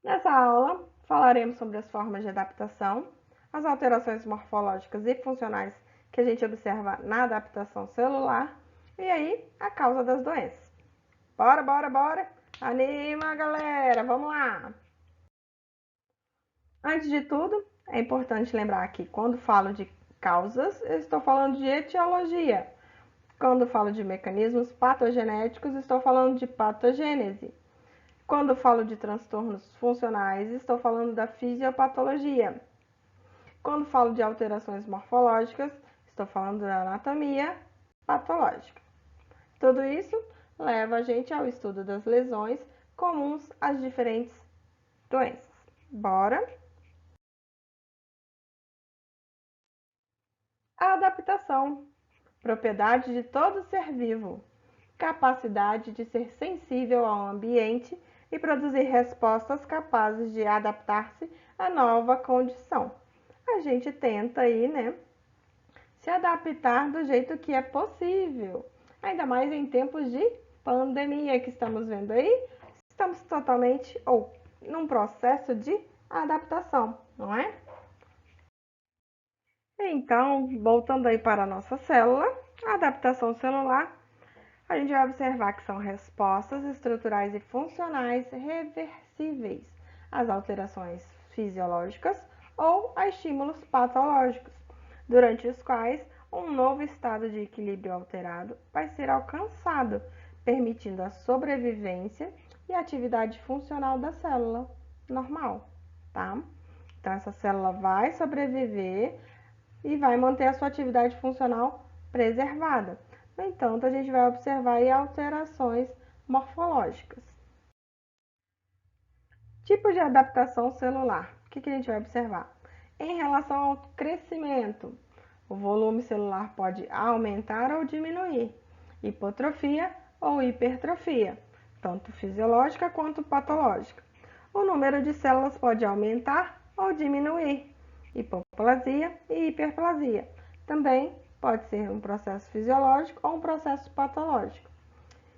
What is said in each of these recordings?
Nessa aula, falaremos sobre as formas de adaptação, as alterações morfológicas e funcionais que a gente observa na adaptação celular e aí a causa das doenças. Bora, bora, bora! Anima, galera! Vamos lá! Antes de tudo, é importante lembrar que quando falo de causas, eu estou falando de etiologia. Quando falo de mecanismos patogenéticos, estou falando de patogênese. Quando falo de transtornos funcionais, estou falando da fisiopatologia. Quando falo de alterações morfológicas, estou falando da anatomia patológica. Tudo isso leva a gente ao estudo das lesões comuns às diferentes doenças. Bora? A adaptação, propriedade de todo ser vivo, capacidade de ser sensível ao ambiente e produzir respostas capazes de adaptar-se à nova condição. A gente tenta aí, né, se adaptar do jeito que é possível. Ainda mais em tempos de pandemia que estamos vendo aí, estamos totalmente ou num processo de adaptação, não é? Então, voltando aí para a nossa célula, a adaptação celular, a gente vai observar que são respostas estruturais e funcionais reversíveis às alterações fisiológicas ou a estímulos patológicos, durante os quais um novo estado de equilíbrio alterado vai ser alcançado, permitindo a sobrevivência e a atividade funcional da célula normal, tá? Então, essa célula vai sobreviver e vai manter a sua atividade funcional preservada. No entanto, a gente vai observar aí alterações morfológicas. Tipo de adaptação celular. O que a gente vai observar? Em relação ao crescimento, o volume celular pode aumentar ou diminuir, hipotrofia ou hipertrofia, tanto fisiológica quanto patológica. O número de células pode aumentar ou diminuir, hipoplasia e hiperplasia. Também pode ser um processo fisiológico ou um processo patológico.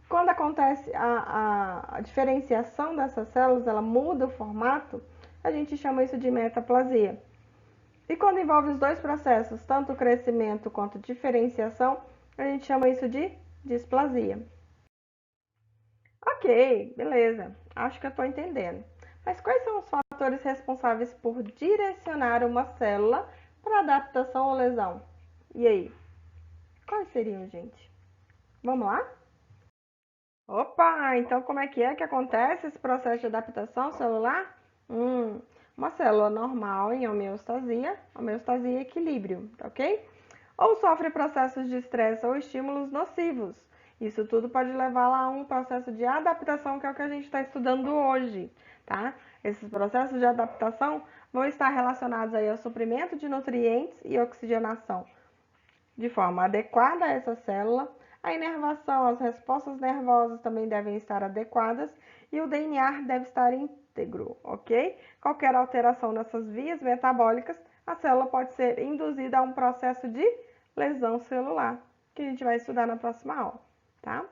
Quando acontece a diferenciação dessas células, ela muda o formato, a gente chama isso de metaplasia. E quando envolve os dois processos, tanto o crescimento quanto diferenciação, a gente chama isso de displasia. Ok, beleza. Acho que eu estou entendendo. Mas quais são os fatores responsáveis por direcionar uma célula para adaptação ou lesão? E aí? Quais seriam, gente? Vamos lá? Opa, então como é que acontece esse processo de adaptação celular? Hum, uma célula normal em homeostasia e equilíbrio, tá ok? Ou sofre processos de estresse ou estímulos nocivos. Isso tudo pode levar a um processo de adaptação, que é o que a gente está estudando hoje, tá? Esses processos de adaptação vão estar relacionados aí ao suprimento de nutrientes e oxigenação de forma adequada a essa célula. A inervação, as respostas nervosas também devem estar adequadas e o DNA deve estar íntegro, ok? Qualquer alteração nessas vias metabólicas, a célula pode ser induzida a um processo de lesão celular, que a gente vai estudar na próxima aula, tá?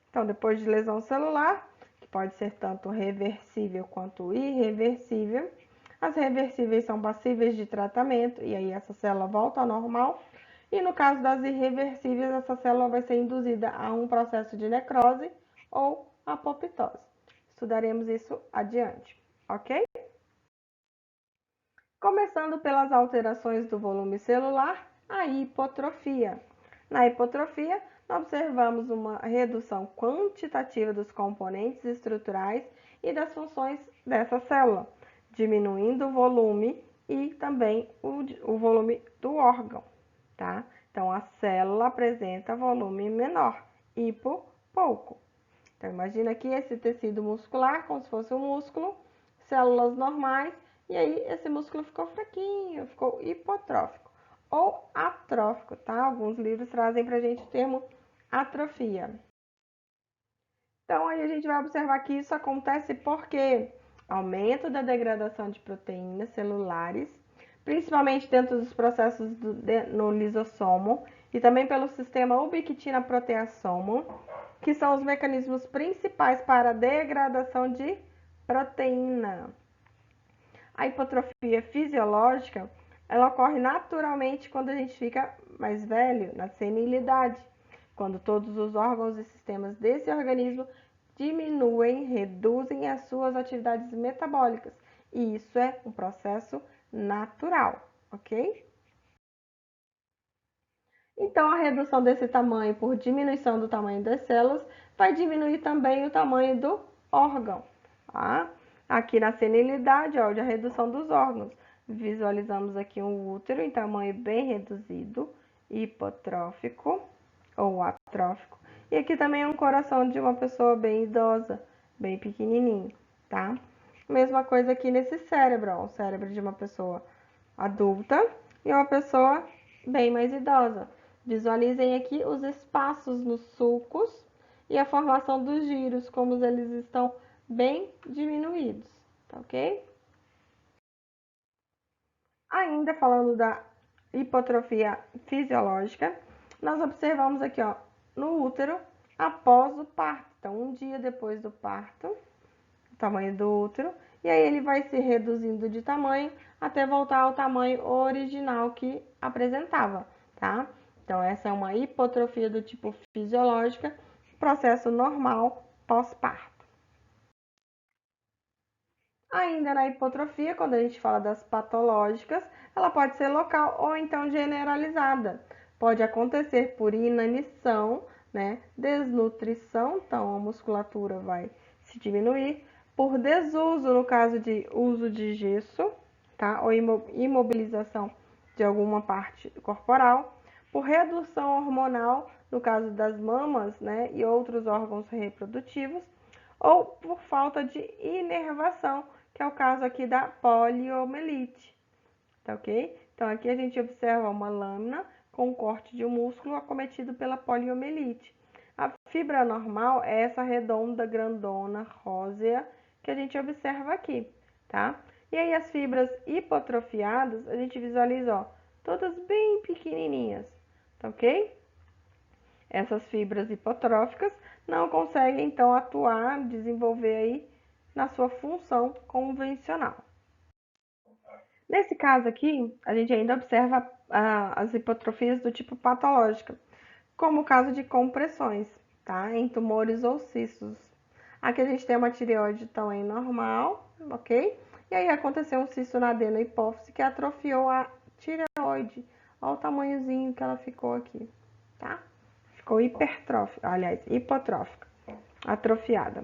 Então, depois de lesão celular, que pode ser tanto reversível quanto irreversível, as reversíveis são passíveis de tratamento e aí essa célula volta ao normal. E no caso das irreversíveis, essa célula vai ser induzida a um processo de necrose ou apoptose. Estudaremos isso adiante, ok? Começando pelas alterações do volume celular, a hipotrofia. Na hipotrofia, observamos uma redução quantitativa dos componentes estruturais e das funções dessa célula, diminuindo o volume e também o volume do órgão, tá? Então, a célula apresenta volume menor, hipo, pouco. Então, imagina aqui esse tecido muscular, como se fosse um músculo, células normais, e aí esse músculo ficou fraquinho, ficou hipotrófico ou atrófico, tá? Alguns livros trazem pra gente o termo atrofia. Então, aí a gente vai observar que isso acontece porque aumento da degradação de proteínas celulares, principalmente dentro dos processos no lisossomo e também pelo sistema ubiquitina-proteassomo, que são os mecanismos principais para a degradação de proteína. A hipotrofia fisiológica, ela ocorre naturalmente quando a gente fica mais velho, na senilidade, quando todos os órgãos e sistemas desse organismo diminuem, reduzem as suas atividades metabólicas. E isso é um processo natural, ok? Então, a redução desse tamanho por diminuição do tamanho das células vai diminuir também o tamanho do órgão. Tá? Aqui na senilidade, ó, a redução dos órgãos. Visualizamos aqui um útero em tamanho bem reduzido, hipotrófico ou atrófico. E aqui também um coração de uma pessoa bem idosa, bem pequenininho, tá? Mesma coisa aqui nesse cérebro, ó, o cérebro de uma pessoa adulta e uma pessoa bem mais idosa. Visualizem aqui os espaços nos sulcos e a formação dos giros, como eles estão bem diminuídos, tá ok? Ainda falando da hipotrofia fisiológica, nós observamos aqui, ó, no útero após o parto. Então, um dia depois do parto, o tamanho do útero, e aí ele vai se reduzindo de tamanho até voltar ao tamanho original que apresentava, tá? Então, essa é uma hipotrofia do tipo fisiológica, processo normal pós-parto. Ainda na hipotrofia, quando a gente fala das patológicas, ela pode ser local ou então generalizada. Pode acontecer por inanição, né? Desnutrição, então a musculatura vai se diminuir. Por desuso, no caso de uso de gesso, tá? Ou imobilização de alguma parte corporal. Por redução hormonal, no caso das mamas, né? E outros órgãos reprodutivos. Ou por falta de inervação, que é o caso aqui da poliomielite, tá ok? Então aqui a gente observa uma lâmina com corte de um músculo acometido pela poliomielite. A fibra normal é essa redonda, grandona, rósea, que a gente observa aqui, tá? E aí as fibras hipotrofiadas, a gente visualiza, ó, todas bem pequenininhas, tá ok? Essas fibras hipotróficas não conseguem, então, atuar, desenvolver aí na sua função convencional. Nesse caso aqui, a gente ainda observa as hipotrofias do tipo patológica, como o caso de compressões, tá? Em tumores ou cistos. Aqui a gente tem uma tireoide de tamanho normal, ok? E aí aconteceu um cisto na adenohipófise que atrofiou a tireoide. Olha o tamanhozinho que ela ficou aqui, tá? Ficou hipertrófica, aliás, hipotrófica, atrofiada.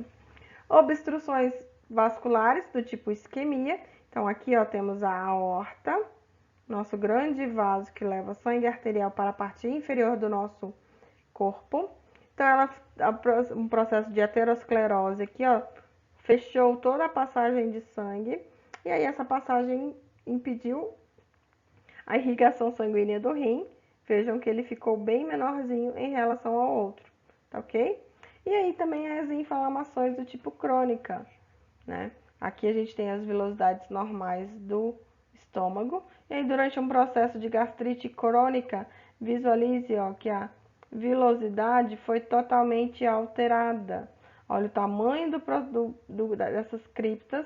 Obstruções vasculares do tipo isquemia. Então, aqui ó, temos a aorta, nosso grande vaso que leva sangue arterial para a parte inferior do nosso corpo. Então, um processo de aterosclerose aqui, ó, fechou toda a passagem de sangue. E aí, essa passagem impediu a irrigação sanguínea do rim. Vejam que ele ficou bem menorzinho em relação ao outro, tá ok? E aí também as inflamações do tipo crônica, né? Aqui a gente tem as vilosidades normais do estômago. E aí durante um processo de gastrite crônica, visualize, ó, que a vilosidade foi totalmente alterada. Olha o tamanho dessas criptas,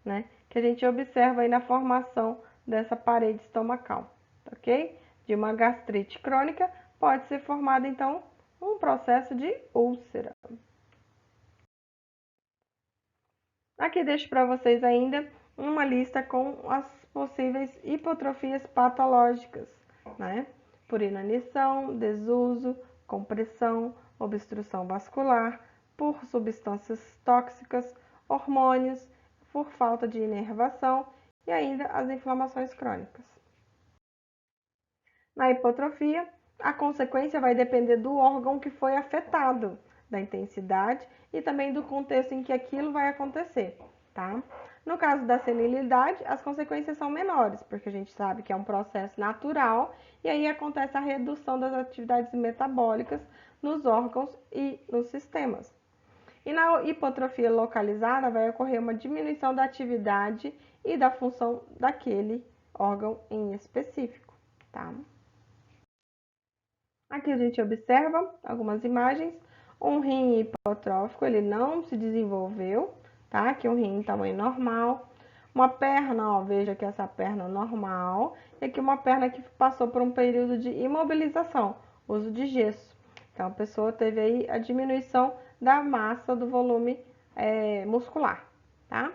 né? Que a gente observa aí na formação dessa parede estomacal, ok? De uma gastrite crônica pode ser formado, então, um processo de úlcera. Aqui deixo para vocês ainda uma lista com as possíveis hipotrofias patológicas, né? Por inanição, desuso, compressão, obstrução vascular, por substâncias tóxicas, hormônios, por falta de inervação e ainda as inflamações crônicas. Na hipotrofia, a consequência vai depender do órgão que foi afetado, da intensidade e também do contexto em que aquilo vai acontecer, tá? No caso da senilidade, as consequências são menores, porque a gente sabe que é um processo natural e aí acontece a redução das atividades metabólicas nos órgãos e nos sistemas. E na hipotrofia localizada vai ocorrer uma diminuição da atividade e da função daquele órgão em específico, tá? Aqui a gente observa algumas imagens. Um rim hipotrófico, ele não se desenvolveu, tá? Aqui um rim em tamanho normal. Uma perna, ó, veja que essa perna normal, e aqui uma perna que passou por um período de imobilização, uso de gesso. Então, a pessoa teve aí a diminuição da massa do volume muscular, tá?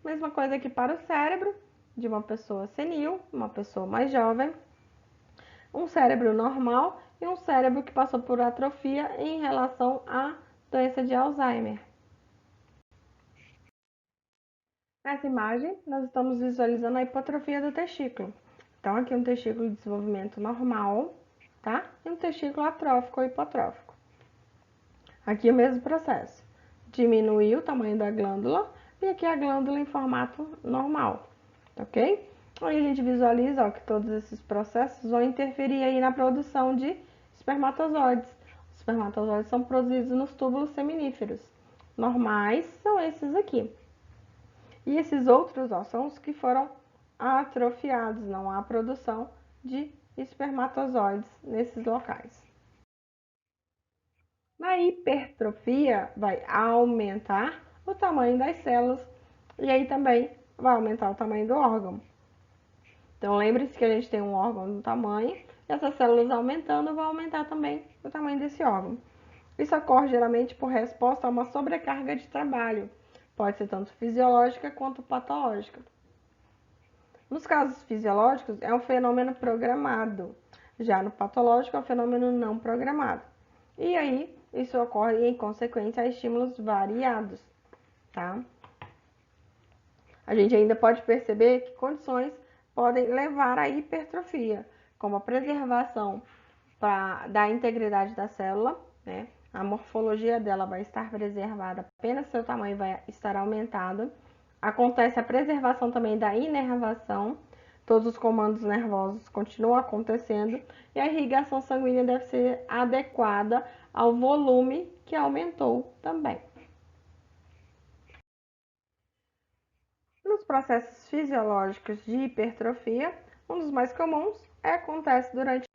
Mesma coisa aqui para o cérebro, de uma pessoa senil, uma pessoa mais jovem, um cérebro normal e um cérebro que passou por atrofia em relação à doença de Alzheimer. Nessa imagem, nós estamos visualizando a hipotrofia do testículo. Então, aqui um testículo de desenvolvimento normal, tá? E um testículo atrófico ou hipotrófico. Aqui o mesmo processo. Diminuiu o tamanho da glândula e aqui a glândula em formato normal, ok? Aí a gente visualiza, ó, que todos esses processos vão interferir aí na produção de espermatozoides. Os espermatozoides são produzidos nos túbulos seminíferos. Normais são esses aqui. E esses outros, ó, são os que foram atrofiados, não há produção de espermatozoides nesses locais. Na hipertrofia, vai aumentar o tamanho das células e aí também vai aumentar o tamanho do órgão. Então, lembre-se que a gente tem um órgão do tamanho, e essas células aumentando vão aumentar também o tamanho desse órgão. Isso ocorre geralmente por resposta a uma sobrecarga de trabalho. Pode ser tanto fisiológica quanto patológica. Nos casos fisiológicos, é um fenômeno programado. Já no patológico, é um fenômeno não programado. E aí, isso ocorre em consequência a estímulos variados, tá? A gente ainda pode perceber que condições podem levar à hipertrofia, como a preservação da integridade da célula, né? A morfologia dela vai estar preservada, apenas seu tamanho vai estar aumentado. Acontece a preservação também da inervação, todos os comandos nervosos continuam acontecendo e a irrigação sanguínea deve ser adequada ao volume que aumentou também. Nos processos fisiológicos de hipertrofia, um dos mais comuns acontece durante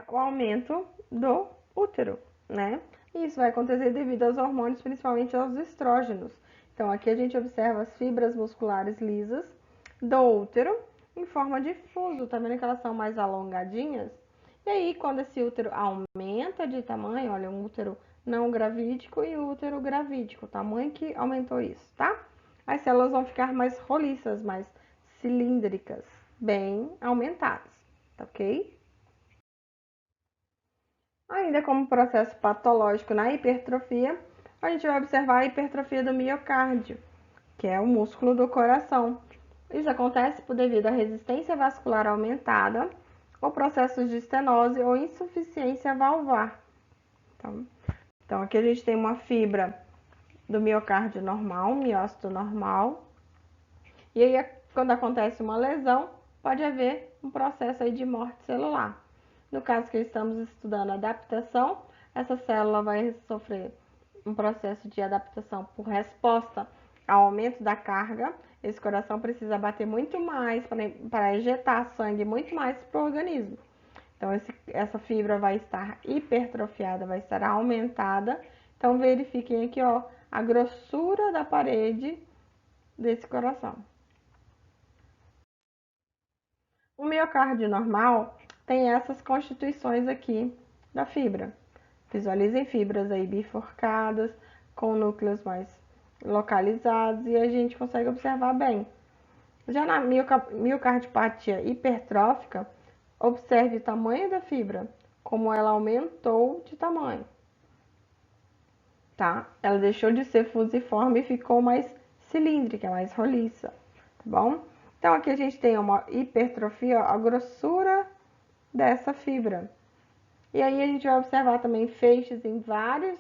o aumento do útero, né? E isso vai acontecer devido aos hormônios, principalmente aos estrógenos. Então, aqui a gente observa as fibras musculares lisas do útero em forma de fuso, tá vendo que elas são mais alongadinhas? E aí, quando esse útero aumenta de tamanho, olha, um útero não gravídico e o útero gravídico, o tamanho que aumentou isso, tá? As células vão ficar mais roliças, mais cilíndricas, bem aumentadas, tá ok? Ainda como processo patológico na hipertrofia, a gente vai observar a hipertrofia do miocárdio, que é o músculo do coração. Isso acontece devido à resistência vascular aumentada, ou processos de estenose ou insuficiência valvar. Então aqui a gente tem uma fibra do miocárdio normal, miócito normal. E aí, quando acontece uma lesão, pode haver um processo aí de morte celular. No caso que estamos estudando adaptação, essa célula vai sofrer um processo de adaptação por resposta ao aumento da carga. Esse coração precisa bater muito mais para ejetar sangue muito mais para o organismo. Então, essa fibra vai estar hipertrofiada, vai estar aumentada. Então, verifiquem aqui, ó, a grossura da parede desse coração. O miocárdio normal tem essas constituições aqui da fibra. Visualizem fibras aí bifurcadas, com núcleos mais localizados e a gente consegue observar bem. Já na miocardiopatia hipertrófica, observe o tamanho da fibra, como ela aumentou de tamanho. Tá? Ela deixou de ser fusiforme e ficou mais cilíndrica, mais roliça, tá bom? Então, aqui a gente tem uma hipertrofia, a grossura dessa fibra. E aí a gente vai observar também feixes em várias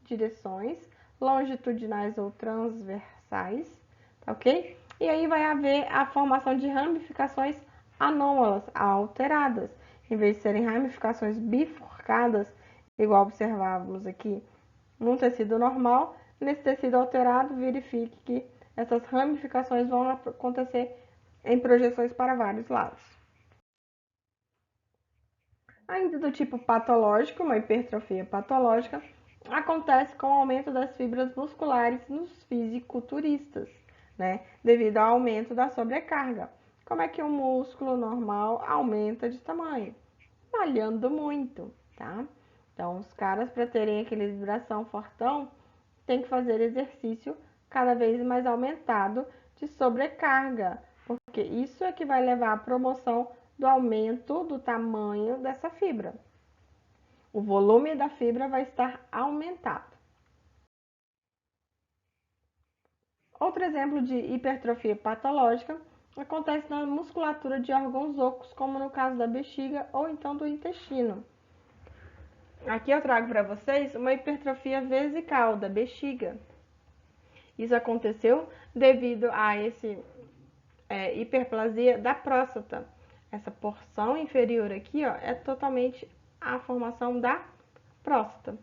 direções, longitudinais ou transversais, tá ok? E aí vai haver a formação de ramificações anômalas, alteradas. Em vez de serem ramificações bifurcadas, igual observávamos aqui num tecido normal, nesse tecido alterado, verifique que essas ramificações vão acontecer em projeções para vários lados. Ainda do tipo patológico, uma hipertrofia patológica, acontece com o aumento das fibras musculares nos fisiculturistas. né? Devido ao aumento da sobrecarga. Como é que um músculo normal aumenta de tamanho? Malhando muito, tá? Então, os caras, para terem aquele vibração fortão, tem que fazer exercício cada vez mais aumentado de sobrecarga, porque isso é que vai levar à promoção do aumento do tamanho dessa fibra. O volume da fibra vai estar aumentado. Outro exemplo de hipertrofia patológica acontece na musculatura de órgãos ocos, como no caso da bexiga ou então do intestino. Aqui eu trago para vocês uma hipertrofia vesical da bexiga. Isso aconteceu devido a essa hiperplasia da próstata. Essa porção inferior aqui, ó, é totalmente a formação da próstata.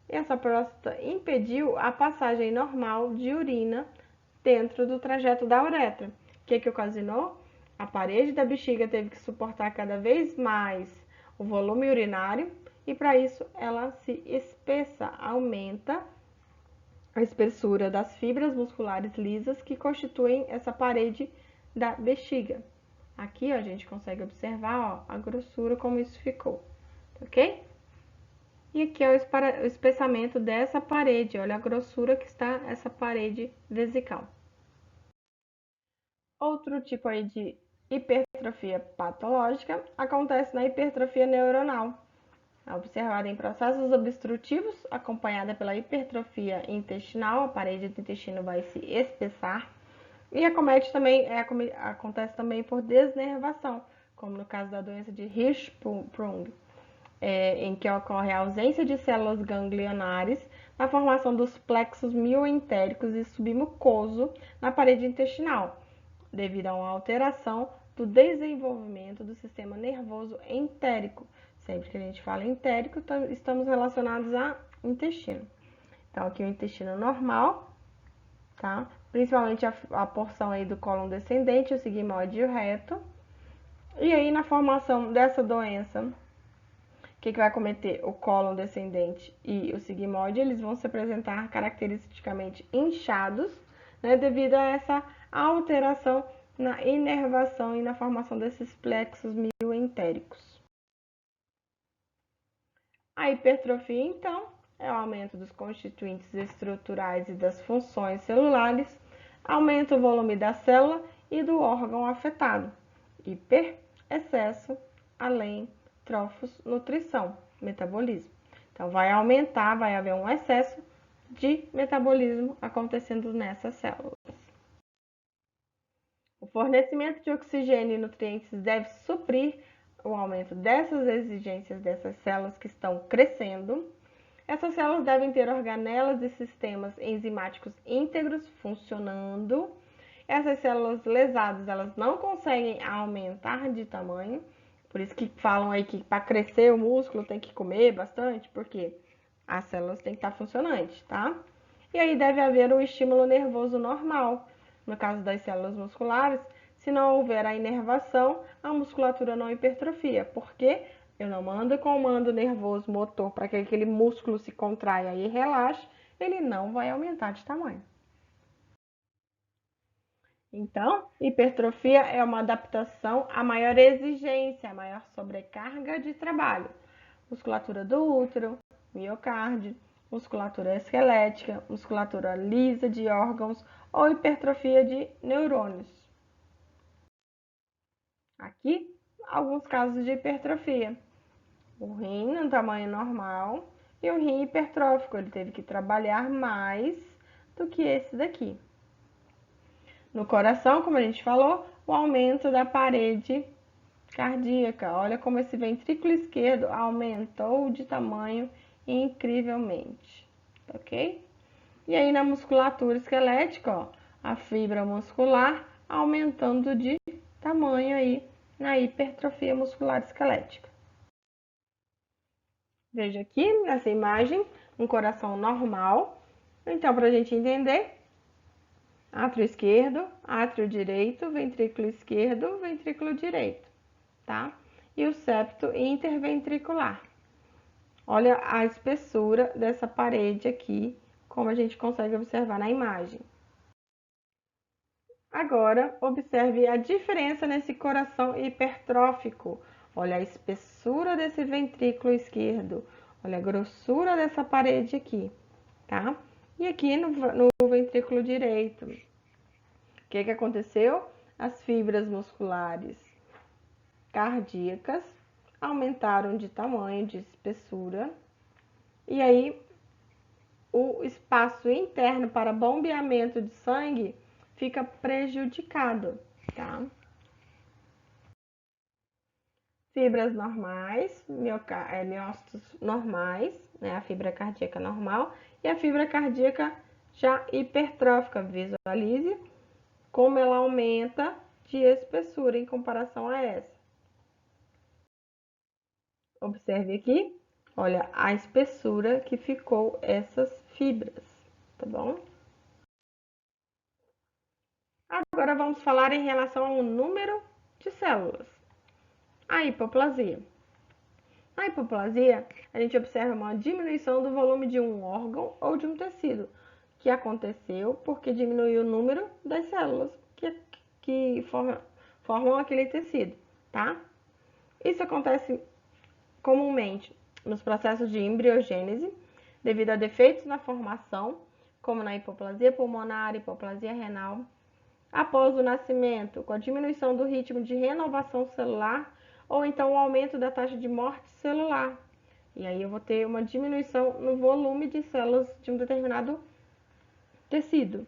Essa próstata impediu a passagem normal de urina dentro do trajeto da uretra. O que ocasionou? A parede da bexiga teve que suportar cada vez mais o volume urinário e para isso ela se espessa, aumenta a espessura das fibras musculares lisas que constituem essa parede da bexiga. Aqui ó, a gente consegue observar ó, a grossura como isso ficou, ok? E aqui é o espessamento dessa parede, olha a grossura que está essa parede vesical. Outro tipo aí de hipertrofia patológica acontece na hipertrofia neuronal, observada em processos obstrutivos, acompanhada pela hipertrofia intestinal, a parede do intestino vai se espessar, e acontece também por desnervação, como no caso da doença de Hirschsprung, em que ocorre a ausência de células ganglionares na formação dos plexos mioentéricos e submucoso na parede intestinal, devido a uma alteração do desenvolvimento do sistema nervoso entérico. Sempre que a gente fala entérico, estamos relacionados ao intestino. Então, aqui o intestino normal, tá? Principalmente a porção aí do cólon descendente, o sigmoide e o reto. E aí, na formação dessa doença, o que vai cometer? O cólon descendente e o sigmoide, eles vão se apresentar caracteristicamente inchados, né? Devido a essa alteração na inervação e na formação desses plexos mioentéricos. A hipertrofia, então, é o aumento dos constituintes estruturais e das funções celulares, aumenta o volume da célula e do órgão afetado. Hiper, excesso, além, trofos, nutrição, metabolismo. Então, vai aumentar, vai haver um excesso de metabolismo acontecendo nessas células. O fornecimento de oxigênio e nutrientes deve suprir o aumento dessas exigências dessas células que estão crescendo. Essas células devem ter organelas e sistemas enzimáticos íntegros funcionando. Essas células lesadas, elas não conseguem aumentar de tamanho. Por isso que falam aí que para crescer o músculo tem que comer bastante, porque as células têm que estar funcionantes, tá? E aí deve haver um estímulo nervoso normal. No caso das células musculares, se não houver a inervação, a musculatura não hipertrofia, porque eu não mando comando nervoso motor para que aquele músculo se contraia e relaxe, ele não vai aumentar de tamanho. Então, hipertrofia é uma adaptação à maior exigência, à maior sobrecarga de trabalho. Musculatura do útero, miocárdio, musculatura esquelética, musculatura lisa de órgãos ou hipertrofia de neurônios. Aqui, alguns casos de hipertrofia. O rim no tamanho normal e o rim hipertrófico, ele teve que trabalhar mais do que esse daqui. No coração, como a gente falou, o aumento da parede cardíaca. Olha como esse ventrículo esquerdo aumentou de tamanho incrivelmente, ok? E aí na musculatura esquelética, ó, a fibra muscular aumentando de tamanho aí na hipertrofia muscular esquelética. Veja aqui nessa imagem um coração normal. Então, para a gente entender, átrio esquerdo, átrio direito, ventrículo esquerdo, ventrículo direito, tá? E o septo interventricular. Olha a espessura dessa parede aqui, como a gente consegue observar na imagem. Agora, observe a diferença nesse coração hipertrófico. Olha a espessura desse ventrículo esquerdo. Olha a grossura dessa parede aqui, tá? E aqui no ventrículo direito. O que aconteceu? As fibras musculares cardíacas aumentaram de tamanho, de espessura. E aí, o espaço interno para bombeamento de sangue fica prejudicado, tá? Fibras normais, miócitos normais, né? A fibra cardíaca normal e a fibra cardíaca já hipertrófica. Visualize como ela aumenta de espessura em comparação a essa. Observe aqui, olha a espessura que ficou essas fibras, tá bom? Agora vamos falar em relação ao número de células. A hipoplasia. Na hipoplasia, a gente observa uma diminuição do volume de um órgão ou de um tecido, que aconteceu porque diminuiu o número das células que formam aquele tecido, tá? Isso acontece comumente nos processos de embriogênese, devido a defeitos na formação, como na hipoplasia pulmonar, hipoplasia renal. Após o nascimento, com a diminuição do ritmo de renovação celular, ou então o aumento da taxa de morte celular. E aí eu vou ter uma diminuição no volume de células de um determinado tecido.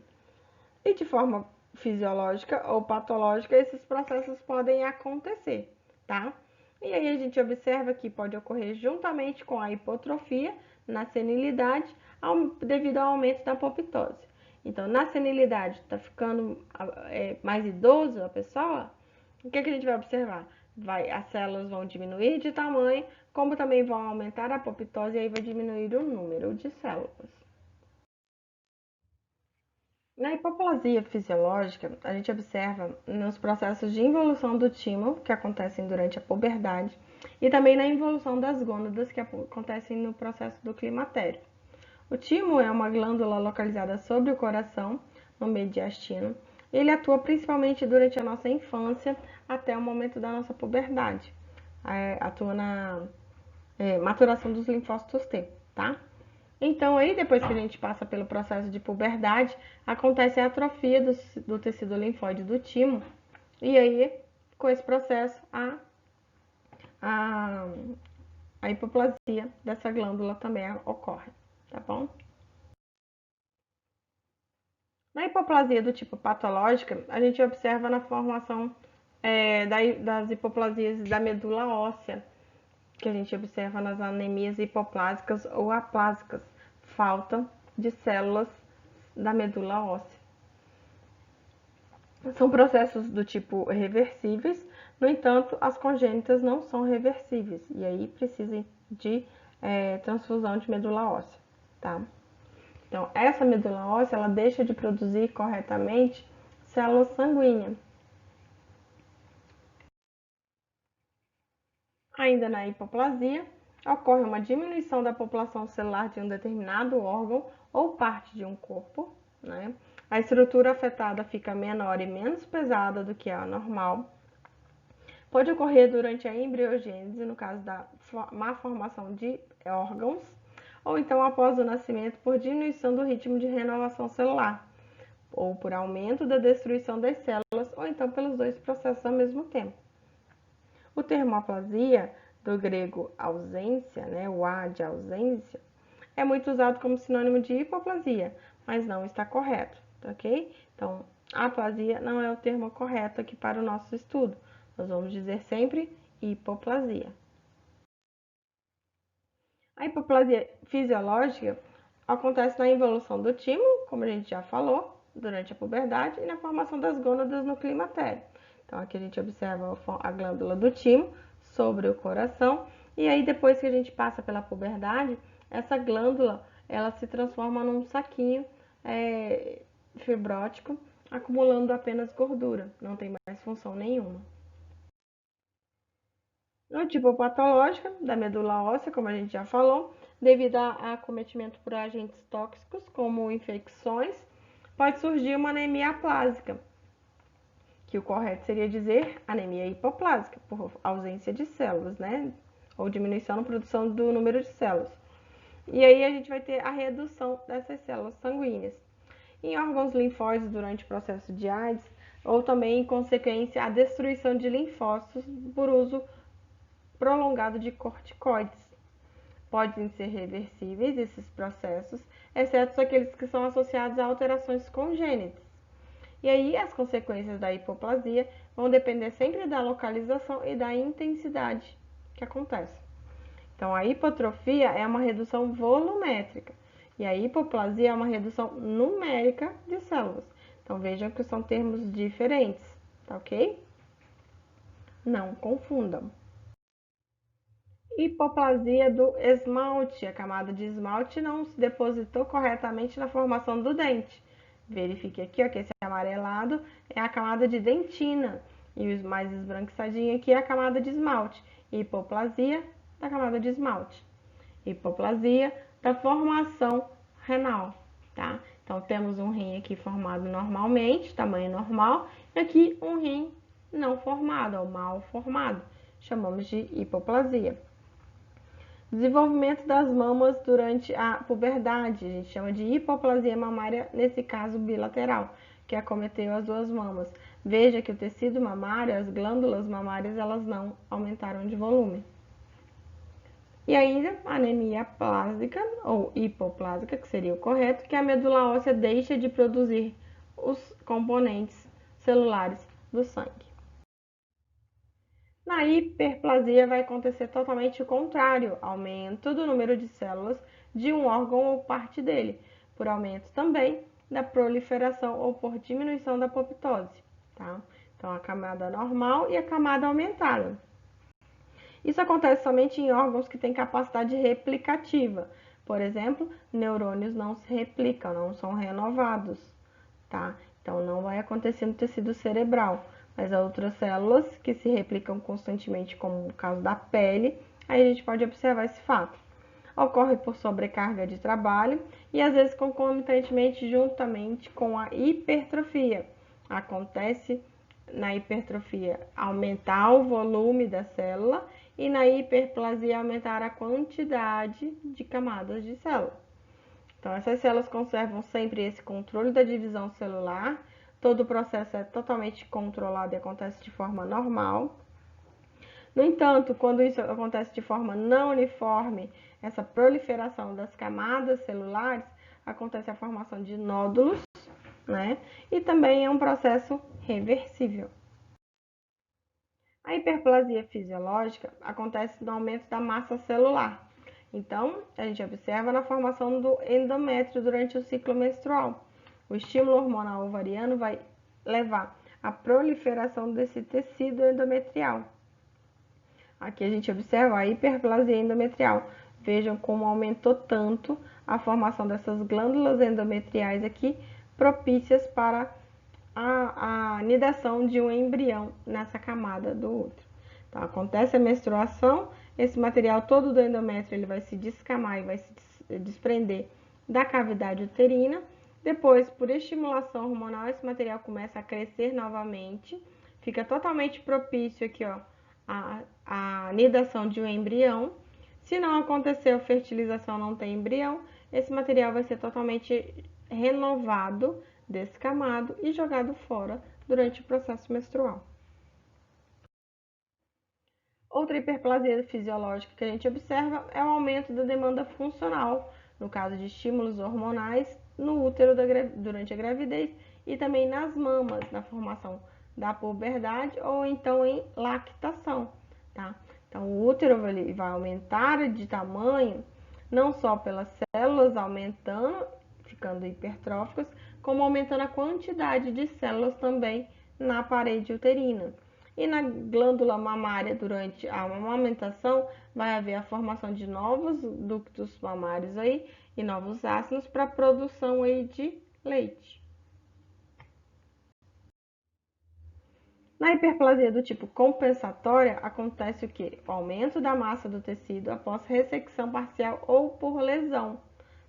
E de forma fisiológica ou patológica, esses processos podem acontecer, tá? E aí a gente observa que pode ocorrer juntamente com a hipotrofia na senilidade, devido ao aumento da apoptose. Então, na senilidade, está ficando mais idoso a pessoa, o que a gente vai observar? As células vão diminuir de tamanho, como também vão aumentar a apoptose e aí vai diminuir o número de células. Na hipoplasia fisiológica, a gente observa nos processos de involução do timo, que acontecem durante a puberdade, e também na involução das gônadas, que acontecem no processo do climatério. O timo é uma glândula localizada sobre o coração, no mediastino. Ele atua principalmente durante a nossa infância até o momento da nossa puberdade. Atua na maturação dos linfócitos T, tá? Então, aí, depois que a gente passa pelo processo de puberdade, acontece a atrofia do tecido linfóide do timo. E aí, com esse processo, a hipoplasia dessa glândula também ocorre, tá bom? Na hipoplasia do tipo patológica, a gente observa na formação das hipoplasias da medula óssea, que a gente observa nas anemias hipoplásicas ou aplásicas, falta de células da medula óssea. São processos do tipo reversíveis, no entanto, as congênitas não são reversíveis e aí precisam de transfusão de medula óssea, tá? Então, essa medula óssea, ela deixa de produzir corretamente células sanguíneas. Ainda na hipoplasia, ocorre uma diminuição da população celular de um determinado órgão ou parte de um corpo, né? A estrutura afetada fica menor e menos pesada do que a normal. Pode ocorrer durante a embriogênese, no caso da má formação de órgãos, ou então após o nascimento por diminuição do ritmo de renovação celular, ou por aumento da destruição das células, ou então pelos dois processos ao mesmo tempo. O termo aplasia, do grego ausência, né, o A de ausência, é muito usado como sinônimo de hipoplasia, mas não está correto, ok? Então, aplasia não é o termo correto aqui para o nosso estudo. Nós vamos dizer sempre hipoplasia. A hipoplasia fisiológica acontece na involução do timo, como a gente já falou, durante a puberdade e na formação das gônadas no climatério. Então, aqui a gente observa a glândula do timo sobre o coração e aí depois que a gente passa pela puberdade, essa glândula ela se transforma num saquinho fibrótico, acumulando apenas gordura, não tem mais função nenhuma. No tipo patológica da medula óssea, como a gente já falou, devido a acometimento por agentes tóxicos, como infecções, pode surgir uma anemia aplásica. que o correto seria dizer anemia hipoplásica, por ausência de células, né? Ou diminuição na produção do número de células. E aí a gente vai ter a redução dessas células sanguíneas. Em órgãos linfóides durante o processo de AIDS, ou também em consequência a destruição de linfócitos por uso prolongado de corticoides. Podem ser reversíveis esses processos, exceto aqueles que são associados a alterações congênitas. E aí as consequências da hipoplasia vão depender sempre da localização e da intensidade que acontece. Então a hipotrofia é uma redução volumétrica e a hipoplasia é uma redução numérica de células. Então vejam que são termos diferentes, tá ok? Não confundam. Hipoplasia do esmalte. A camada de esmalte não se depositou corretamente na formação do dente. Verifique aqui ó, que esse amarelado é a camada de dentina e o mais esbranquiçadinho aqui é a camada de esmalte. Hipoplasia da camada de esmalte. Hipoplasia da formação renal, tá? Então temos um rim aqui formado normalmente, tamanho normal, e aqui um rim não formado, ou mal formado. Chamamos de hipoplasia. Desenvolvimento das mamas durante a puberdade, a gente chama de hipoplasia mamária, nesse caso bilateral, que acometeu as duas mamas. Veja que o tecido mamário, as glândulas mamárias, elas não aumentaram de volume. E ainda, anemia plásica ou hipoplásica, que seria o correto, que a medula óssea deixa de produzir os componentes celulares do sangue. Na hiperplasia vai acontecer totalmente o contrário, aumento do número de células de um órgão ou parte dele, por aumento também da proliferação ou por diminuição da apoptose, tá? Então a camada normal e a camada aumentada. Isso acontece somente em órgãos que têm capacidade replicativa. Por exemplo, neurônios não se replicam, não são renovados, tá? Então não vai acontecer no tecido cerebral. Mas há outras células que se replicam constantemente, como o caso da pele, aí a gente pode observar esse fato. Ocorre por sobrecarga de trabalho e às vezes concomitantemente juntamente com a hipertrofia. Acontece na hipertrofia aumentar o volume da célula e na hiperplasia aumentar a quantidade de camadas de célula. Então essas células conservam sempre esse controle da divisão celular. Todo o processo é totalmente controlado e acontece de forma normal. No entanto, quando isso acontece de forma não uniforme, essa proliferação das camadas celulares, acontece a formação de nódulos, né? E também é um processo reversível. A hiperplasia fisiológica acontece no aumento da massa celular. Então, a gente observa na formação do endométrio durante o ciclo menstrual. O estímulo hormonal ovariano vai levar à proliferação desse tecido endometrial. Aqui a gente observa a hiperplasia endometrial. Vejam como aumentou tanto a formação dessas glândulas endometriais aqui, propícias para a anidação de um embrião nessa camada do útero. Então, acontece a menstruação, esse material todo do endométrio ele vai se descamar e vai se desprender da cavidade uterina. Depois, por estimulação hormonal, esse material começa a crescer novamente, fica totalmente propício aqui, ó, a anidação de um embrião. Se não aconteceu fertilização, não tem embrião, esse material vai ser totalmente renovado, descamado e jogado fora durante o processo menstrual. Outra hiperplasia fisiológica que a gente observa é o aumento da demanda funcional, no caso de estímulos hormonais, no útero durante a gravidez e também nas mamas, na formação da puberdade ou então em lactação, tá? Então, o útero vai aumentar de tamanho, não só pelas células aumentando, ficando hipertróficas, como aumentando a quantidade de células também na parede uterina. E na glândula mamária, durante a amamentação, vai haver a formação de novos ductos mamários aí e novos ácidos para a produção aí de leite. Na hiperplasia do tipo compensatória, acontece o quê? O aumento da massa do tecido após ressecção parcial ou por lesão,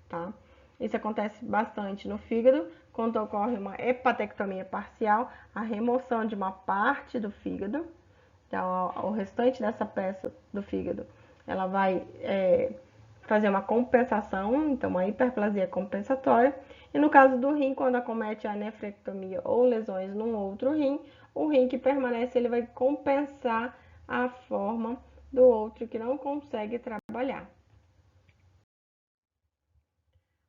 tá? Isso acontece bastante no fígado, quando ocorre uma hepatectomia parcial, a remoção de uma parte do fígado. Então, o restante dessa peça do fígado, ela vai fazer uma compensação, então uma hiperplasia compensatória. E no caso do rim, quando acomete a nefrectomia ou lesões num outro rim, o rim que permanece, ele vai compensar a forma do outro que não consegue trabalhar.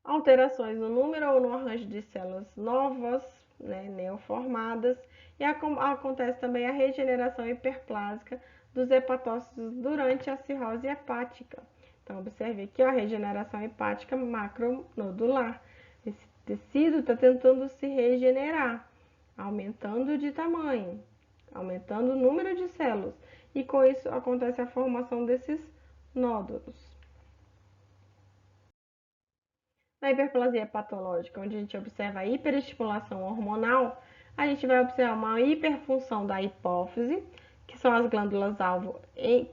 Alterações no número ou no arranjo de células novas, neoformadas, e acontece também a regeneração hiperplásica dos hepatócitos durante a cirrose hepática. Então, observe aqui a regeneração hepática macronodular. Esse tecido está tentando se regenerar, aumentando de tamanho, aumentando o número de células, e com isso acontece a formação desses nódulos. Na hiperplasia patológica, onde a gente observa a hiperestimulação hormonal, a gente vai observar uma hiperfunção da hipófise, que são as glândulas-alvo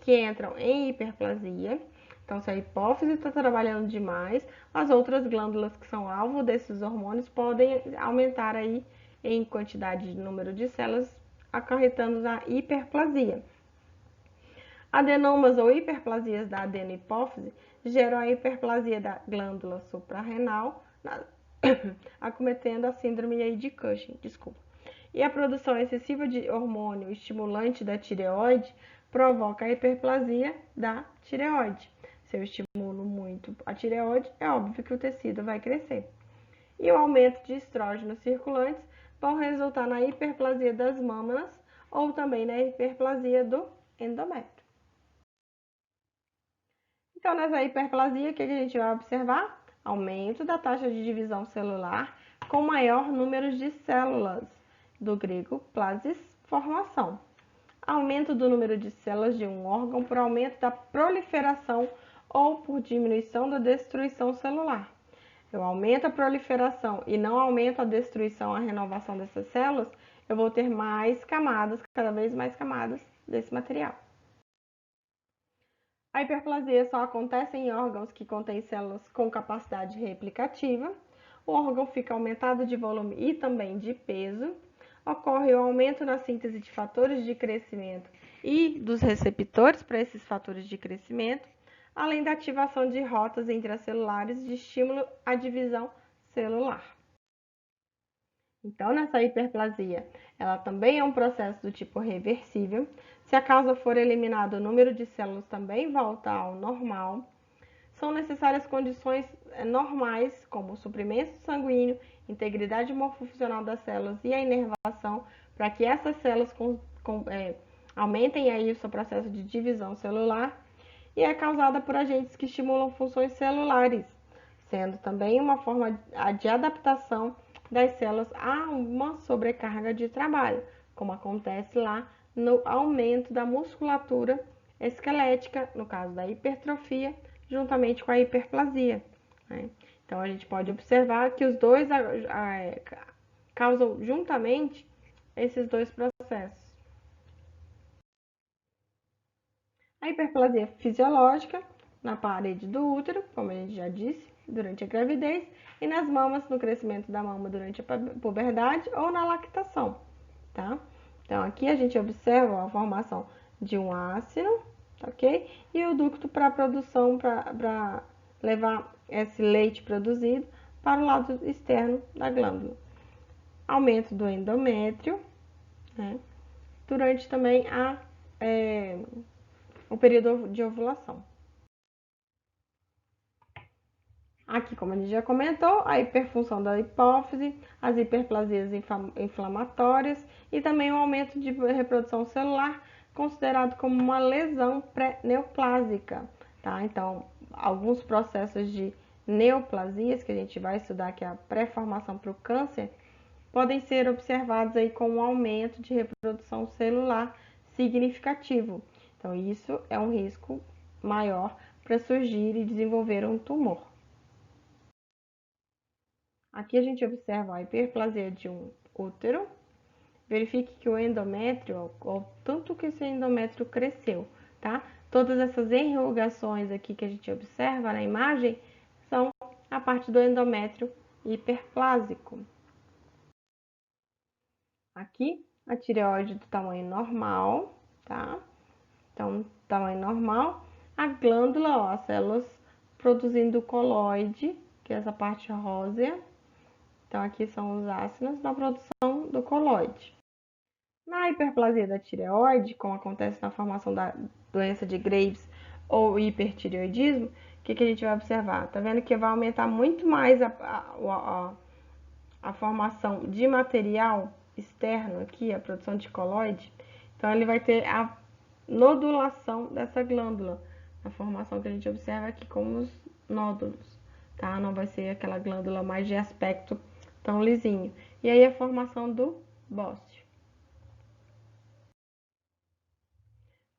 que entram em hiperplasia. Então, se a hipófise está trabalhando demais, as outras glândulas que são alvo desses hormônios podem aumentar aí em quantidade de número de células, acarretando na hiperplasia. Adenomas ou hiperplasias da adenohipófise geram a hiperplasia da glândula suprarrenal, acometendo a síndrome de Cushing, E a produção excessiva de hormônio estimulante da tireoide provoca a hiperplasia da tireoide. Se eu estimulo muito a tireoide, é óbvio que o tecido vai crescer. E o aumento de estrógenos circulantes vão resultar na hiperplasia das mâmalas ou também na hiperplasia do endométrio. Então, nessa hiperplasia, o que a gente vai observar? Aumento da taxa de divisão celular com maior número de células, do grego plasis, formação. Aumento do número de células de um órgão por aumento da proliferação ou por diminuição da destruição celular. Eu aumento a proliferação e não aumento a destruição, a renovação dessas células, eu vou ter mais camadas, cada vez mais camadas desse material. A hiperplasia só acontece em órgãos que contêm células com capacidade replicativa. O órgão fica aumentado de volume e também de peso. Ocorre o aumento na síntese de fatores de crescimento e dos receptores para esses fatores de crescimento, além da ativação de rotas intracelulares de estímulo à divisão celular. Então, nessa hiperplasia, ela também é um processo do tipo reversível. Se a causa for eliminada, o número de células também volta ao normal. São necessárias condições normais, como o suprimento sanguíneo, integridade morfofuncional das células e a inervação, para que essas células aumentem aí o seu processo de divisão celular, e é causada por agentes que estimulam funções celulares, sendo também uma forma de adaptação das células a uma sobrecarga de trabalho, como acontece lá no aumento da musculatura esquelética, no caso da hipertrofia, juntamente com a hiperplasia. Então, a gente pode observar que os dois causam juntamente esses dois processos. A hiperplasia fisiológica na parede do útero, como a gente já disse, durante a gravidez, e nas mamas, no crescimento da mama durante a puberdade ou na lactação, tá? Então, aqui a gente observa a formação de um ácido, ok? E o ducto para a produção, para levar esse leite produzido para o lado externo da glândula. Aumento do endométrio, né? Durante também o período de ovulação. Aqui, como a gente já comentou, a hiperfunção da hipófise, as hiperplasias inflamatórias e também o aumento de reprodução celular, considerado como uma lesão pré-neoplásica, tá? Então, alguns processos de neoplasias, que a gente vai estudar, que é a pré-formação para o câncer, podem ser observados aí com um aumento de reprodução celular significativo. Então, isso é um risco maior para surgir e desenvolver um tumor. Aqui a gente observa a hiperplasia de um útero. Verifique que o endométrio, o tanto que esse endométrio cresceu, tá? Todas essas enrugações aqui que a gente observa na imagem são a parte do endométrio hiperplásico. Aqui, a tireoide do tamanho normal, tá? Então, tamanho normal. A glândula, ó, as células produzindo o coloide, que é essa parte rósea. Então, aqui são os ácidos na produção do coloide. Na hiperplasia da tireoide, como acontece na formação da doença de Graves ou hipertireoidismo, o que a gente vai observar? Tá vendo que vai aumentar muito mais a formação de material externo aqui, a produção de coloide. Então, ele vai ter a nodulação dessa glândula, a formação que a gente observa aqui como os nódulos, tá? Não vai ser aquela glândula mais de aspecto tão lisinho. E aí a formação do bósteo.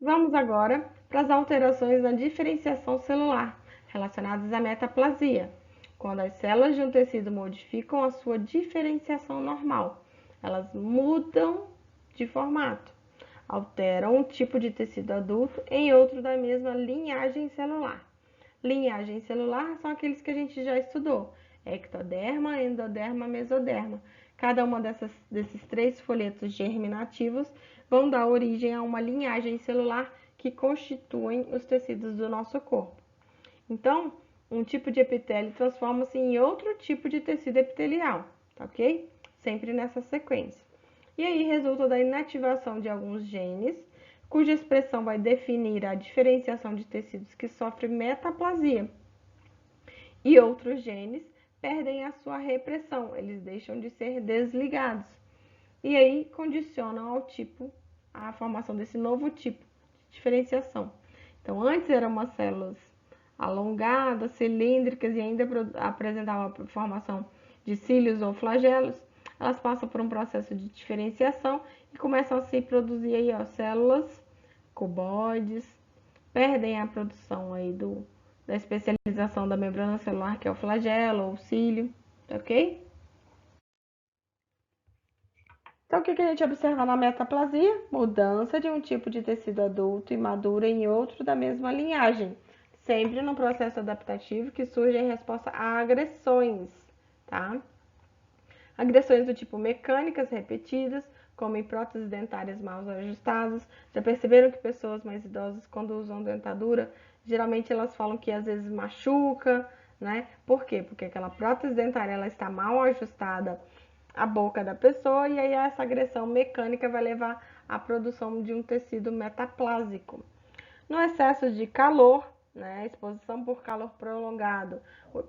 Vamos agora para as alterações na diferenciação celular relacionadas à metaplasia, quando as células de um tecido modificam a sua diferenciação normal. Elas mudam de formato, alteram um tipo de tecido adulto em outro da mesma linhagem celular. Linhagem celular são aqueles que a gente já estudou: ectoderma, endoderma, mesoderma. Cada uma desses 3 folhetos germinativos vão dar origem a uma linhagem celular que constituem os tecidos do nosso corpo. Então, um tipo de epitélio transforma-se em outro tipo de tecido epitelial, tá ok? Sempre nessa sequência. E aí resulta da inativação de alguns genes, cuja expressão vai definir a diferenciação de tecidos que sofrem metaplasia. E outros genes perdem a sua repressão, eles deixam de ser desligados. E aí condicionam ao tipo, a formação desse novo tipo de diferenciação. Então, antes eram umas células alongadas, cilíndricas e ainda apresentavam a formação de cílios ou flagelos. Elas passam por um processo de diferenciação e começam a se produzir aí, ó, células cuboides, perdem a produção aí da especialização da membrana celular, que é o flagelo ou o cílio, ok? Então, o que a gente observa na metaplasia? Mudança de um tipo de tecido adulto e maduro em outro da mesma linhagem, sempre no processo adaptativo que surge em resposta a agressões, tá? Agressões do tipo mecânicas repetidas, como em próteses dentárias mal ajustadas. Já perceberam que pessoas mais idosas, quando usam dentadura, geralmente elas falam que às vezes machuca, né? Por quê? Porque aquela prótese dentária ela está mal ajustada à boca da pessoa e aí essa agressão mecânica vai levar à produção de um tecido metaplásico. No excesso de calor, né, exposição por calor prolongado,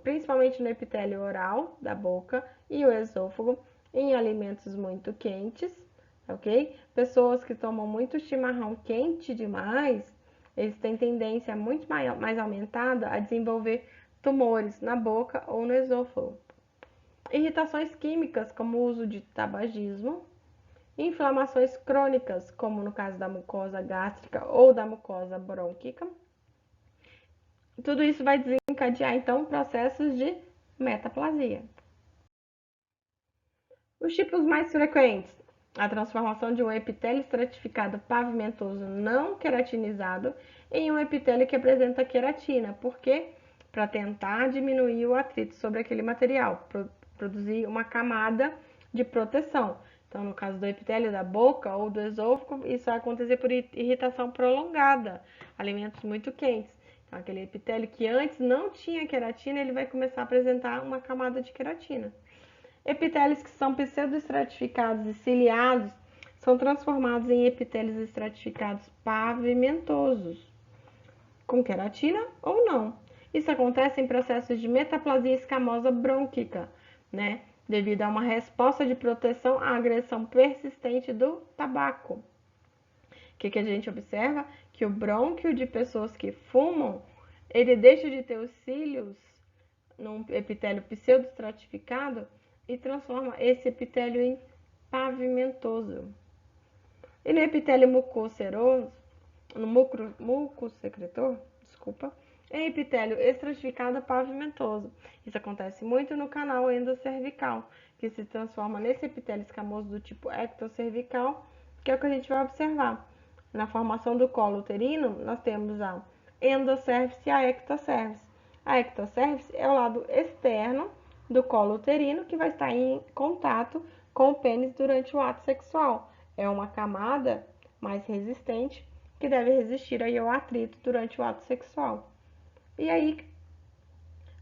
principalmente no epitélio oral da boca e o esôfago, em alimentos muito quentes, ok? Pessoas que tomam muito chimarrão quente demais, eles têm tendência muito mais aumentada a desenvolver tumores na boca ou no esôfago. Irritações químicas, como o uso de tabagismo, inflamações crônicas, como no caso da mucosa gástrica ou da mucosa brônquica. Tudo isso vai desencadear, então, processos de metaplasia. Os tipos mais frequentes: a transformação de um epitélio estratificado pavimentoso não queratinizado em um epitélio que apresenta queratina. Por quê? Para tentar diminuir o atrito sobre aquele material, produzir uma camada de proteção. Então, no caso do epitélio da boca ou do esôfago, isso vai acontecer por irritação prolongada, alimentos muito quentes. Então, aquele epitélio que antes não tinha queratina, ele vai começar a apresentar uma camada de queratina. Epitélios que são pseudoestratificados e ciliados são transformados em epitélios estratificados pavimentosos, com queratina ou não. Isso acontece em processos de metaplasia escamosa brônquica, né? Devido a uma resposta de proteção à agressão persistente do tabaco. O que a gente observa? Que o brônquio de pessoas que fumam, ele deixa de ter os cílios num epitélio pseudoestratificado e transforma esse epitélio em pavimentoso. E no epitélio mucoceroso, no mucosecretor, é epitélio estratificado pavimentoso. Isso acontece muito no canal endocervical, que se transforma nesse epitélio escamoso do tipo ectocervical, que é o que a gente vai observar. Na formação do colo uterino, nós temos a endocervice e a ectocervice. A ectocervice é o lado externo do colo uterino que vai estar em contato com o pênis durante o ato sexual. É uma camada mais resistente que deve resistir aí ao atrito durante o ato sexual. E aí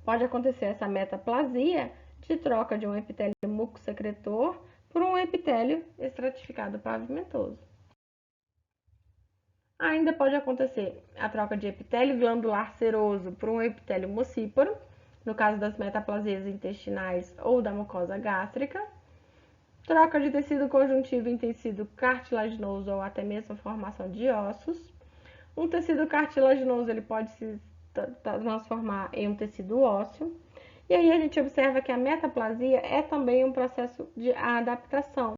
pode acontecer essa metaplasia de troca de um epitélio mucosecretor por um epitélio estratificado pavimentoso. Ainda pode acontecer a troca de epitélio glandular seroso por um epitélio mucíparo, no caso das metaplasias intestinais ou da mucosa gástrica. Troca de tecido conjuntivo em tecido cartilaginoso ou até mesmo a formação de ossos. Um tecido cartilaginoso ele pode se transformar em um tecido ósseo. E aí a gente observa que a metaplasia é também um processo de adaptação,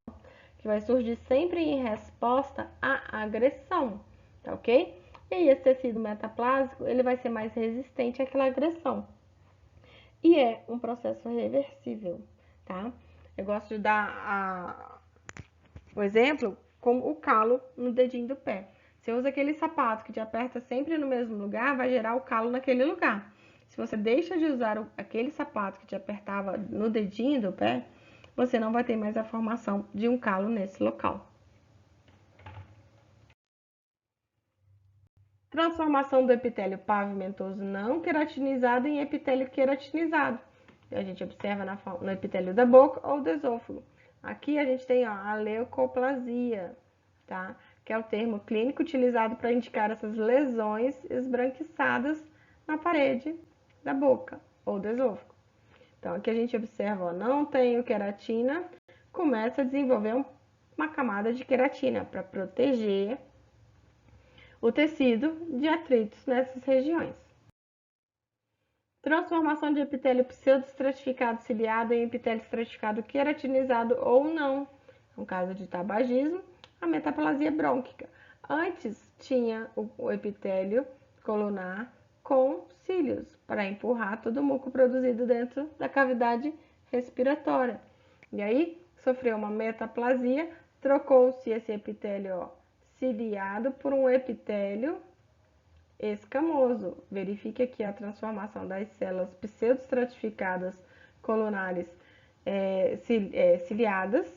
que vai surgir sempre em resposta à agressão, tá ok? E aí esse tecido metaplásico ele vai ser mais resistente àquela agressão. E é um processo reversível, tá? Eu gosto de dar o exemplo com o calo no dedinho do pé. Você usa aquele sapato que te aperta sempre no mesmo lugar, vai gerar o calo naquele lugar. Se você deixa de usar aquele sapato que te apertava no dedinho do pé, você não vai ter mais a formação de um calo nesse local. Transformação do epitélio pavimentoso não queratinizado em epitélio queratinizado. A gente observa no epitélio da boca ou do esôfago. Aqui a gente tem a leucoplasia, tá? Que é o termo clínico utilizado para indicar essas lesões esbranquiçadas na parede da boca ou do esôfago. Então, aqui a gente observa, ó, não tenho queratina, começa a desenvolver uma camada de queratina para proteger o tecido de atritos nessas regiões. Transformação de epitélio pseudoestratificado ciliado em epitélio estratificado queratinizado ou não. No caso de tabagismo, a metaplasia brônquica. Antes tinha o epitélio colunar com cílios para empurrar todo o muco produzido dentro da cavidade respiratória. E aí sofreu uma metaplasia, trocou-se esse epitélio ciliado por um epitélio escamoso. Verifique aqui a transformação das células pseudoestratificadas colunares ciliadas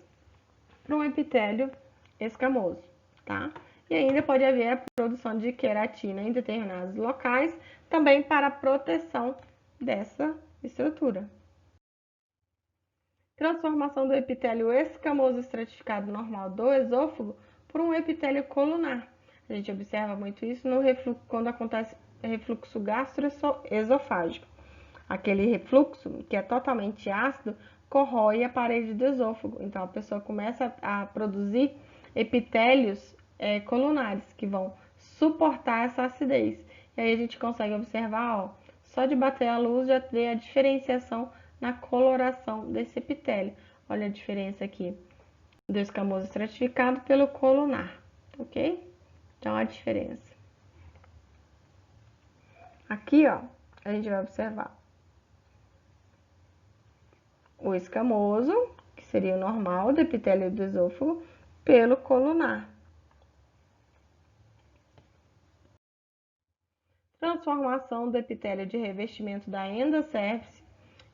para um epitélio escamoso, tá? E ainda pode haver a produção de queratina em determinados locais, também para a proteção dessa estrutura. Transformação do epitélio escamoso estratificado normal do esôfago por um epitélio colunar. A gente observa muito isso no refluxo, quando acontece refluxo gastroesofágico. Aquele refluxo que é totalmente ácido corrói a parede do esôfago. Então a pessoa começa a produzir epitélios colunares que vão suportar essa acidez. E aí a gente consegue observar, ó, só de bater a luz já vê a diferenciação na coloração desse epitélio. Olha a diferença aqui do escamoso estratificado pelo colunar, ok? Então, a diferença. Aqui, ó, a gente vai observar o escamoso, que seria o normal do epitélio do esôfago, pelo colunar. Transformação do epitélio de revestimento da endocérvice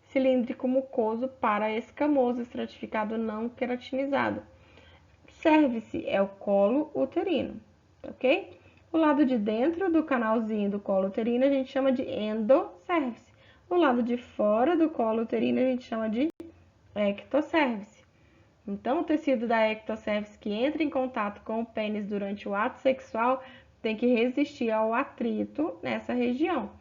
cilíndrico mucoso para escamoso estratificado não queratinizado. Cérvice é o colo uterino, ok? O lado de dentro do canalzinho do colo uterino a gente chama de endocérvice. O lado de fora do colo uterino a gente chama de ectocérvice. Então, o tecido da ectocérvice que entra em contato com o pênis durante o ato sexual tem que resistir ao atrito nessa região.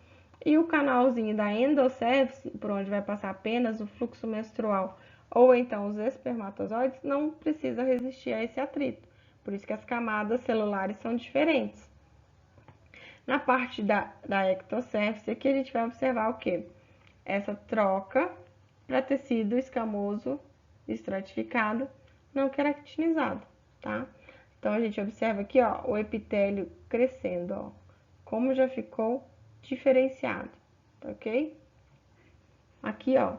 E o canalzinho da endocérvice, por onde vai passar apenas o fluxo menstrual ou então os espermatozoides, não precisa resistir a esse atrito. Por isso que as camadas celulares são diferentes. Na parte da ectocérvice, aqui a gente vai observar o quê? Essa troca para tecido escamoso estratificado não queratinizado, tá? Então, a gente observa aqui, ó, o epitélio crescendo, ó, como já ficou diferenciado, ok? Aqui, ó,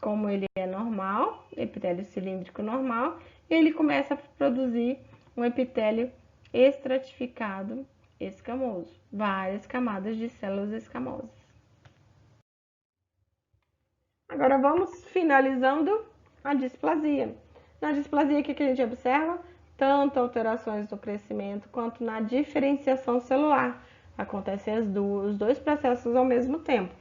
como ele é normal, epitélio cilíndrico normal, ele começa a produzir um epitélio estratificado escamoso, várias camadas de células escamosas. Agora vamos finalizando a displasia. Na displasia, o que a gente observa? Tanto alterações no crescimento quanto na diferenciação celular. Acontecem os dois processos ao mesmo tempo.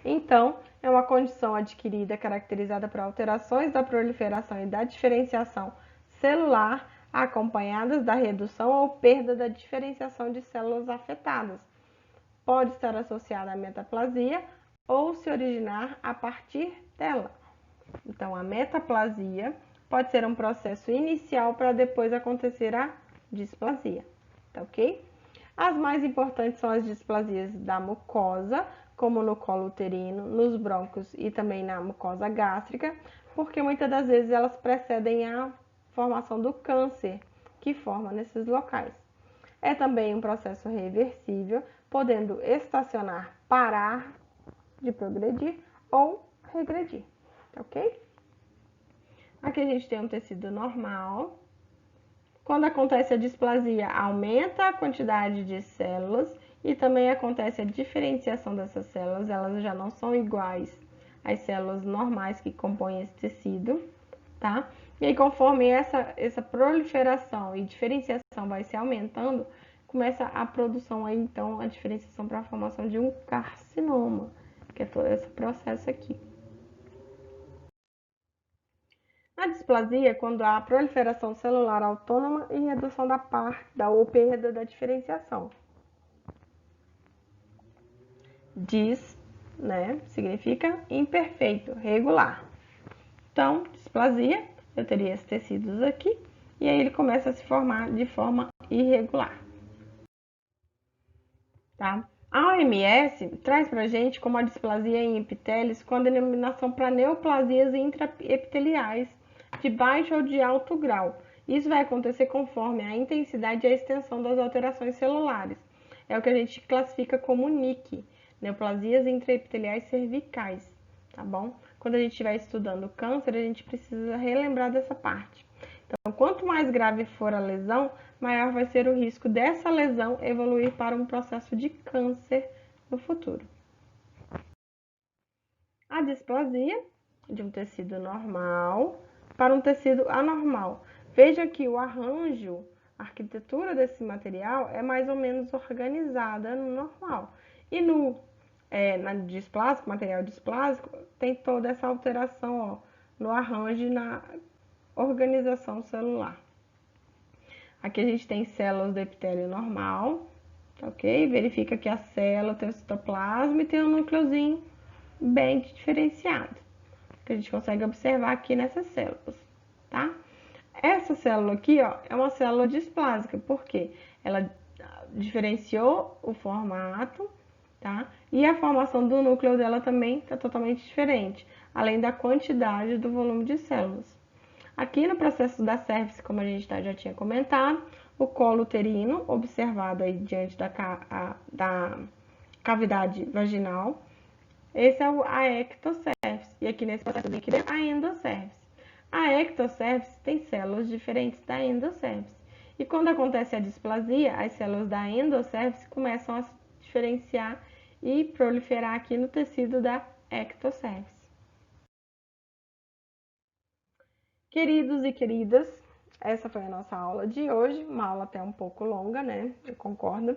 Então, é uma condição adquirida caracterizada por alterações da proliferação e da diferenciação celular, acompanhadas da redução ou perda da diferenciação de células afetadas. Pode estar associada à metaplasia ou se originar a partir dela. Então, a metaplasia pode ser um processo inicial para depois acontecer a displasia, tá ok? As mais importantes são as displasias da mucosa, como no colo uterino, nos brônquios e também na mucosa gástrica, porque muitas das vezes elas precedem a formação do câncer que forma nesses locais. É também um processo reversível, podendo estacionar, parar de progredir ou regredir, ok? Aqui a gente tem um tecido normal. Quando acontece a displasia, aumenta a quantidade de células e também acontece a diferenciação dessas células, elas já não são iguais às células normais que compõem esse tecido, tá? E aí, conforme essa proliferação e diferenciação vai se aumentando, começa a produção aí, então, a diferenciação para a formação de um carcinoma, que é todo esse processo aqui. A displasia é quando há proliferação celular autônoma e redução ou perda da diferenciação. Dis, né, significa imperfeito, regular. Então, displasia, eu teria esses tecidos aqui, e aí ele começa a se formar de forma irregular. Tá? A OMS traz pra gente como a displasia em epitélios com a denominação para neoplasias intraepiteliais de baixo ou de alto grau. Isso vai acontecer conforme a intensidade e a extensão das alterações celulares. É o que a gente classifica como NIC, neoplasias intraepiteliais cervicais, tá bom? Quando a gente estiver estudando câncer, a gente precisa relembrar dessa parte. Então, quanto mais grave for a lesão, maior vai ser o risco dessa lesão evoluir para um processo de câncer no futuro. A displasia de um tecido normal para um tecido anormal. Veja que o arranjo, a arquitetura desse material é mais ou menos organizada no normal. E na displásico, material displásico, tem toda essa alteração ó, no arranjo e na organização celular. Aqui a gente tem células do epitélio normal, ok? Verifica que a célula tem o citoplasma e tem um núcleozinho bem diferenciado, que a gente consegue observar aqui nessas células, tá? Essa célula aqui, ó, é uma célula displásica, porque ela diferenciou o formato, tá? E a formação do núcleo dela também está totalmente diferente, além da quantidade do volume de células. Aqui no processo da cervix, como a gente já tinha comentado, o colo uterino, observado aí diante da cavidade vaginal. Esse é a ectocervix. E aqui nesse processo aqui, a endocervix. A ectocervix tem células diferentes da endocervix. E quando acontece a displasia, as células da endocervix começam a se diferenciar e proliferar aqui no tecido da ectocervix. Queridos e queridas, essa foi a nossa aula de hoje, uma aula até um pouco longa, né? Eu concordo.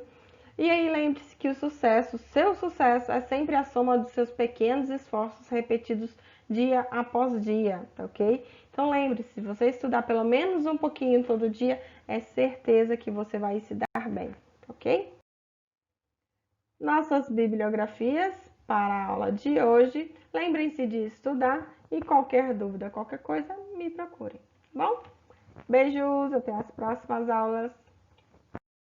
E aí lembre-se que o seu sucesso é sempre a soma dos seus pequenos esforços repetidos dia após dia, tá ok? Então lembre-se, se você estudar pelo menos um pouquinho todo dia, é certeza que você vai se dar bem, tá ok? Nossas bibliografias para a aula de hoje. Lembrem-se de estudar e qualquer dúvida, qualquer coisa, me procurem, tá bom? Beijos, até as próximas aulas.